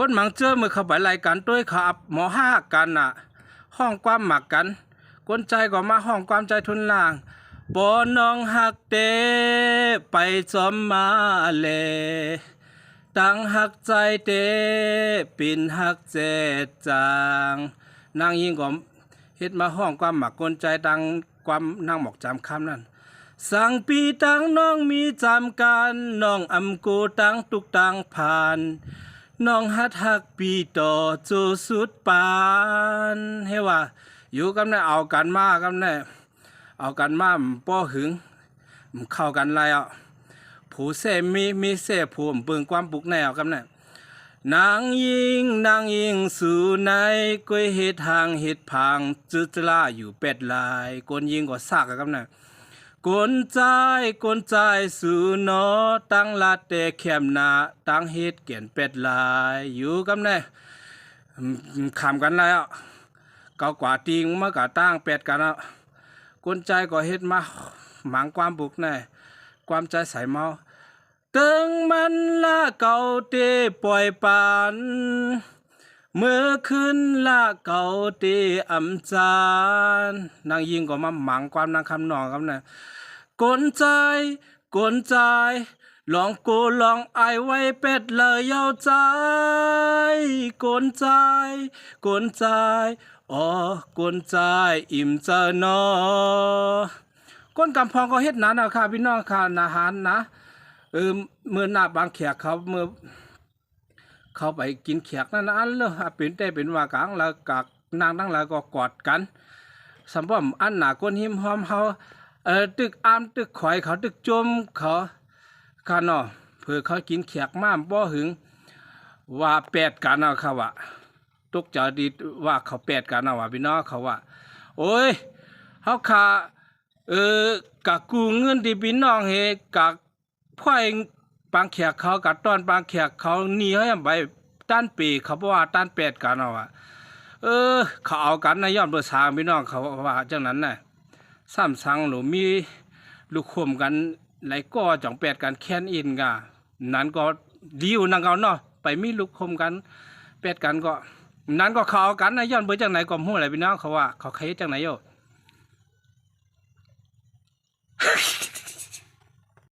คนหมังเจอมือเข้าไปไล่กันด้วยขับหมอห้ากันน่ะห้องความหมักกันคนใจก็มาห้องความใจทุนล่างบ่น้องหักเตไปจอมมาเลตั้งหักใจเตปิ่นหักเจดจางนางยิงก็เฮ็ดมาห้องความหมักคนใจดังความนางหมอกจำคำนั้นสั่งปีตังน้องมีจำการน้องอำกูตังตุกตังผ่านน้องฮัดฮักปีต่อจูสุดปานเฮว่าอยู่กันแน่เอากันมากันแน่เอากันมาป้อหึงเข้ากันไรอ่ะผู้เสมีเสผู้ปึงความปุกแนวกันแน่นางยิงสู่ในก้วยเฮ็ดทางเฮ็ดพังจืดลาอยู่เป็ดลายกนยิงก็ซากกันแน่กนใจสู่นอตั้งลาเตแคมนาตั้งเฮ็ดเกียนเป็ดลายอยู่กันแน่ขำกันไรอ่ะเกากว่าติงมากะตั้งเป็ดกันอ่ะคนใจก็เฮ็ดมาหมังความบุกแน่ความใจใส่เมาตึงมันละเก่าเตปล่อยปานเมื่อคืนละเก่าเตอำจานนางยิงก็มาหมังความนางคำนองครับเนี่ยกนใจลองกูลองไอไว้เป็ดเลยเย้าใจกนใจอ๋อกวนใจอิ่มเจอนอก้นกำพองก็เฮ็ดนั้นนะค่ะพี่น้องค่ะอาหารนะเมื่อหน้าบางแขกเขาเมื่อเขาไปกินแขกนั่นอันเลยเป็นแต่เป็นว่ากลางแล้วกักนางทั้งหลายก็กอดกันสำหรับอันหนาก้นหิมหอมเขาตึกอามตึกข่อยเขาตึกจมเขาค่ะเนาะเพื่อเขากินแขกม่ามบ่หึงว่าแปดกันเอาค่ะว่าตกใจดีว่าเขาแปดกันเอาว่าพี่น้องเขาว่าโอ้ยเขาขากะกูเงินที่พี่น้องเฮกะพ่อยบางแขกเขากะต้อนบางแขกเขาหนีเขาไปต้านปีเขาบอกว่าต้านแปดกันเอาว่าเขาเอากันในย้อนเบอร์สามพี่น้องเขาว่าจังนั้นน่ะซ้ำซังหรือมีลูกคมกันไหลก็จ่องแปดกันแค้นอินกะนั้นก็ดีอยู่นังเขาเนาะไปมีลูกคมกันแปดกันก็นั้นก็เขาเอากันในย้อนเบอร์จังไหนก็หู้อะไรพี่น้องเขาว่าเขาใครจังไหนโย